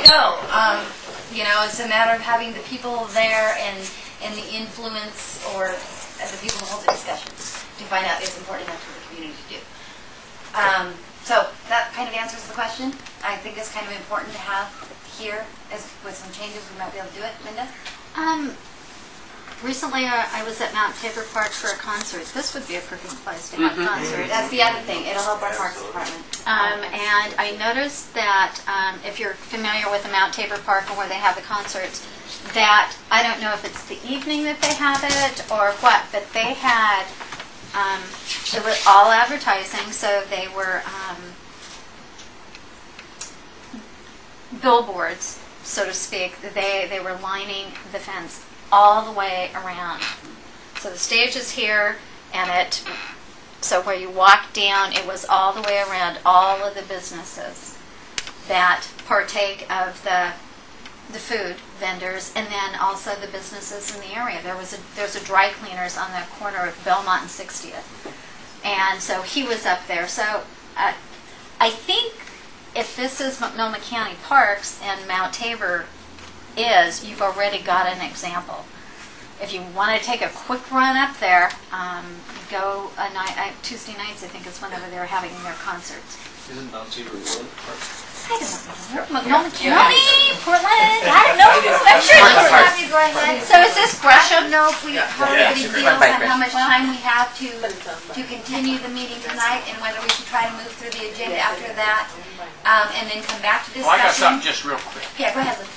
you go. You know, it's a matter of having the people there and the influence or the people who hold the discussion to find out it's important enough for the community to do. So that kind of answers the question. I think it's kind of important to have here with some changes. We might be able to do it. Linda? Recently, I was at Mount Tabor Park for a concert. This would be a perfect place to have concerts. That's the other thing. It'll help our parks department. And I noticed that if you're familiar with the Mount Tabor Park and where they have the concerts, that I don't know if it's the evening that they have it or what, but they had, it was all advertising, so they were billboards, so to speak. They were lining the fence all the way around. So the stage is here, and so where you walk down, it was all the way around all of the businesses that partake of the food vendors, and then also the businesses in the area. There's a dry cleaners on the corner of Belmont and 60th, and so he was up there. So I think if this is Multnomah County Parks and Mount Tabor you've already got an example. If you want to take a quick run up there, go Tuesday nights, I think is whenever they're having their concerts. Isn't Mount Tabor Wood Park? I don't know. Multnomah County, Portland, I don't know. I'm sure it's going on. So is this Gresham? I don't know if we how everybody feels and how much time we have to continue the meeting tonight, and whether we should try to move through the agenda after that, and then come back to discussion. Well, I got something just real quick. Yeah, go ahead, Liz.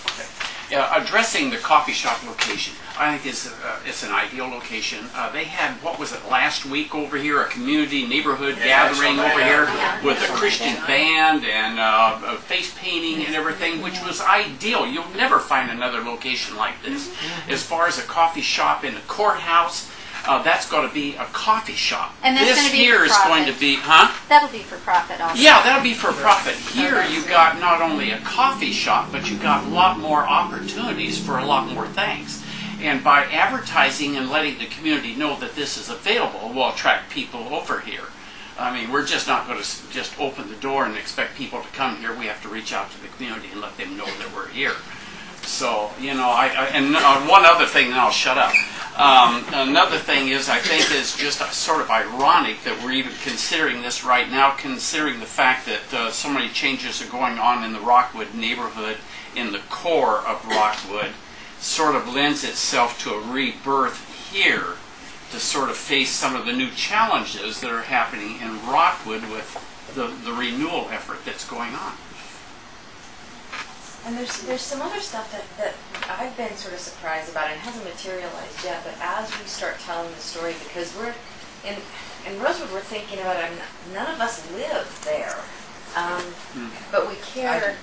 Addressing the coffee shop location, I think it's an ideal location. They had, what was it, last week over here, a community neighborhood gathering over here with a Christian band and face painting and everything, which was ideal. You'll never find another location like this. As far as a coffee shop in the courthouse, that's going to be a coffee shop. And that's this here is going to be, That'll be for profit also. Yeah, that'll be for profit. Here you've got not only a coffee shop, but you've got a lot more opportunities for a lot more things. And by advertising and letting the community know that this is available, we'll attract people over here. I mean, we're just not going to just open the door and expect people to come here. We have to reach out to the community and let them know that we're here. So, you know, one other thing, and I'll shut up. Another thing is, I think is just sort of ironic that we're even considering this right now, considering the fact that so many changes are going on in the Rockwood neighborhood, in the core of Rockwood, sort of lends itself to a rebirth here to sort of face some of the new challenges that are happening in Rockwood with the renewal effort that's going on. And there's some other stuff that I've been sort of surprised about, and it hasn't materialized yet, but as we start telling the story, because we're in Rosewood, we're thinking about it. I mean, none of us live there, but we care.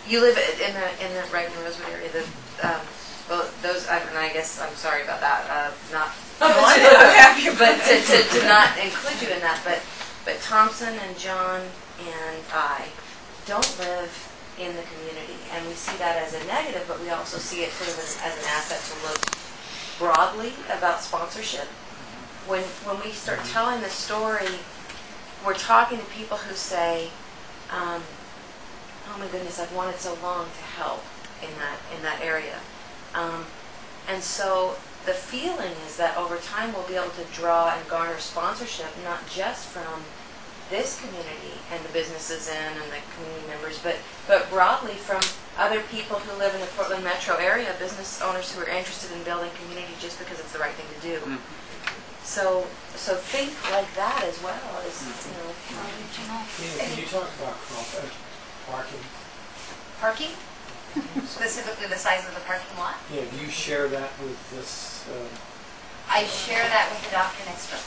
You live in the right in the Rosewood area. Well, those, and I guess I'm sorry about that. Not I'm happy, but to not include you in that. But Thompson and John and I don't live in the community, and we see that as a negative, but we also see it sort of as an asset to look broadly about sponsorship. When we start telling the story, we're talking to people who say, "Oh my goodness, I've wanted so long to help in that area," and so the feeling is that over time we'll be able to draw and garner sponsorship, not just from this community and the businesses and the community members, but broadly from other people who live in the Portland metro area, business owners who are interested in building community just because it's the right thing to do. So think like that as well as, you know. Can you talk about parking? Parking? Specifically the size of the parking lot? Yeah, do you share that with this? I share that with the doctor next door.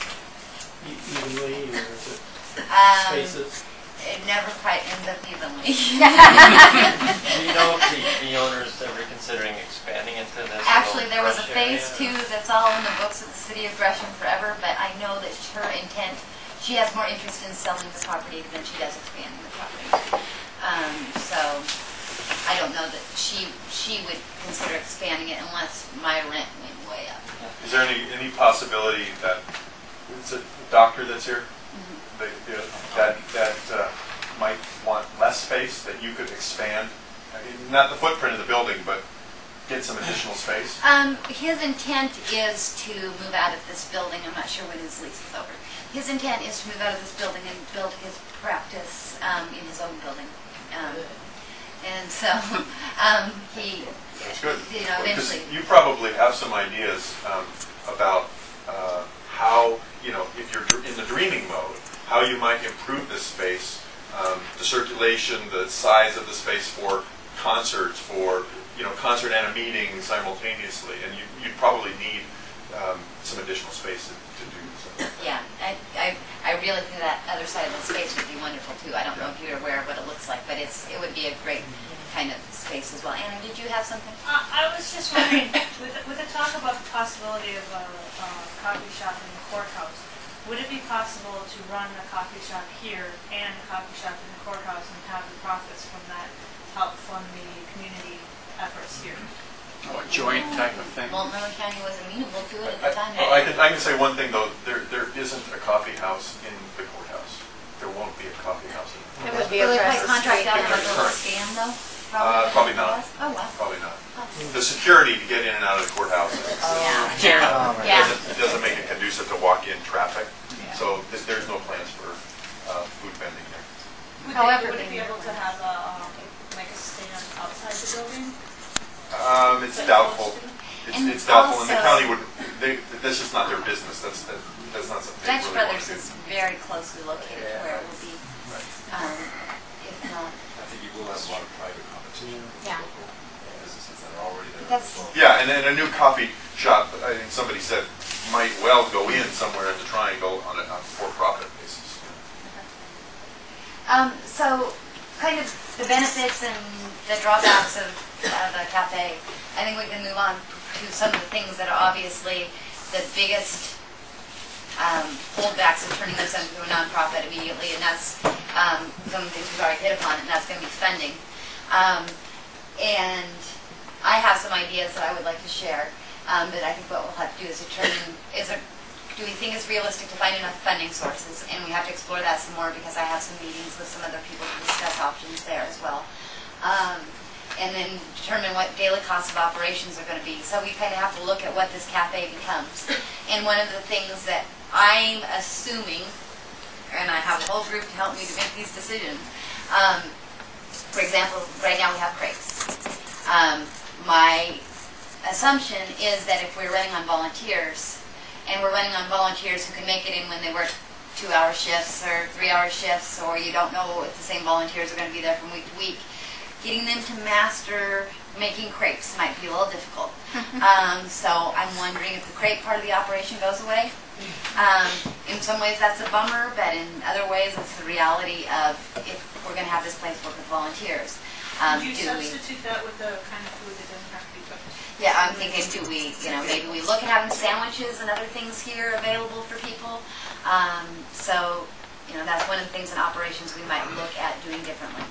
Evenly, or is it spaces? It never quite ends up evenly. Do you know if the owner's ever considering expanding into this? Actually, there was a phase 2 that's all in the books of the city of Gresham forever, but I know that her intent, she has more interest in selling the property than she does expanding the property. So I don't know that she would consider expanding it unless my rent went way up. Is there any possibility that it's a doctor that's here? That might want less space that you could expand? I mean, not the footprint of the building, but get some additional space? His intent is to move out of this building. I'm not sure when his lease is over. His intent is to move out of this building and build his practice in his own building. And so he, That's good. Eventually. Because you probably have some ideas about how, if you're in the dreaming mode, how you might improve this space, the circulation, the size of the space for concerts, for concert and a meeting simultaneously, and you'd probably need some additional space to do so. Yeah, I really think that other side of the space would be wonderful too. I don't know if you're aware of what it looks like, but it would be a great kind of space as well. Anna, did you have something? I was just wondering, with the talk about the possibility of a coffee shop in the courthouse, would it be possible to run a coffee shop here and a coffee shop in the courthouse and have the profits from that help fund the community efforts here? Oh, a joint type of thing. Multnomah County was amenable to it at the time. I can say one thing though, there isn't a coffee house in the courthouse. There won't be a coffee house in the It courthouse. would be Will they across put the contract street. out on a little Current. scam though? Probably not. Oh, wow. Probably not. The security to get in and out of the courthouse doesn't make it conducive to walk-in traffic. So there's no plans for food vending there. However, would it be able to have a stand outside the building? It's doubtful. And It's doubtful, and the also- county would. This is not their business. That's not something they Dutch really Brothers want is to do. very closely located to where it will be, if not. I think you will have a lot of private competition with Yeah. local businesses that are already there. That's- Yeah, and a new coffee shop, I think somebody said, might well go in somewhere in the triangle on a for-profit basis. So, kind of the benefits and the drawbacks of the cafe. I think we can move on to some of the things that are obviously the biggest holdbacks of turning this into a nonprofit immediately, and that's some of the things we've already hit upon, and that's going to be funding. And I have some ideas that I would like to share, but I think what we'll have to do is determine, do we think it's realistic to find enough funding sources? And we have to explore that some more because I have some meetings with some other people to discuss options there as well. And then determine what daily costs of operations are going to be. So we kind of have to look at what this cafe becomes. And one of the things that I'm assuming, and I have a whole group to help me to make these decisions, for example, right now we have crepes. My assumption is that if we're running on volunteers, and we're running on volunteers who can make it in when they work 2-hour shifts or 3-hour shifts, or you don't know if the same volunteers are going to be there from week to week, getting them to master making crepes might be a little difficult. So I'm wondering if the crepe part of the operation goes away. In some ways that's a bummer, but in other ways it's the reality of if we're going to have this place work with volunteers. Would you do we- substitute that with the kind of food that doesn't have to be cooked? Yeah, I'm thinking, do we, maybe we look at having sandwiches and other things here available for people. So, that's one of the things in operations we might look at doing differently.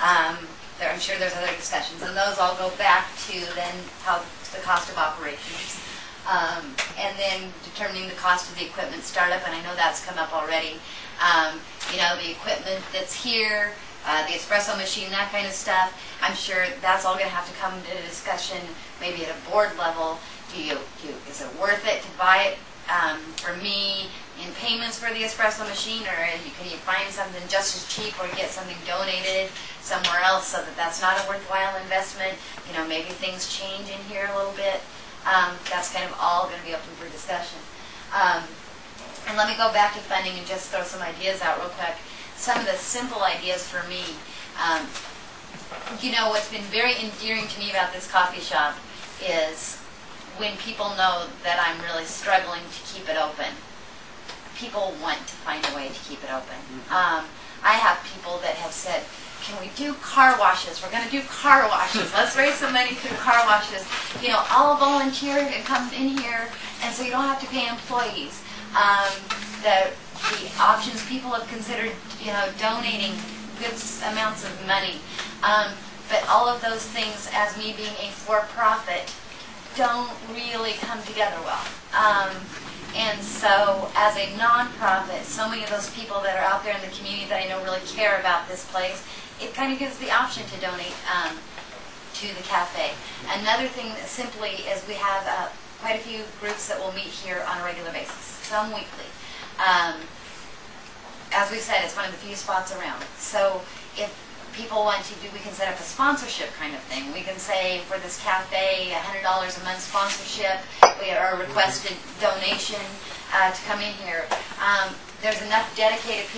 I'm sure there's other discussions, and those all go back to then how the cost of operations. And then determining the cost of the equipment startup, and I know that's come up already. The equipment that's here, the espresso machine, that kind of stuff. I'm sure that's all going to have to come to discussion, maybe at a board level. Is it worth it to buy it for me in payments for the espresso machine, or can you find something just as cheap or get something donated somewhere else so that that's not a worthwhile investment? Maybe things change in here a little bit. That's kind of all going to be open for discussion. And let me go back to funding and just throw some ideas out real quick. Some of the simple ideas for me. What's been very endearing to me about this coffee shop is when people know that I'm really struggling to keep it open. People want to find a way to keep it open. I have people that have said, can we do car washes? We're going to do car washes. Let's raise some money to do car washes. I'll volunteer and come in here, and so you don't have to pay employees. The options people have considered, donating good amounts of money. But all of those things, as me being a for-profit, don't really come together well. And so as a nonprofit, so many of those people that are out there in the community that I know really care about this place, it kind of gives the option to donate to the cafe. Another thing that simply is we have quite a few groups that will meet here on a regular basis, some weekly. As we said, it's one of the few spots around. So if people want to do, we can set up a sponsorship kind of thing. We can say for this cafe, $100 a month sponsorship, we are requested donation to come in here. There's enough dedicated people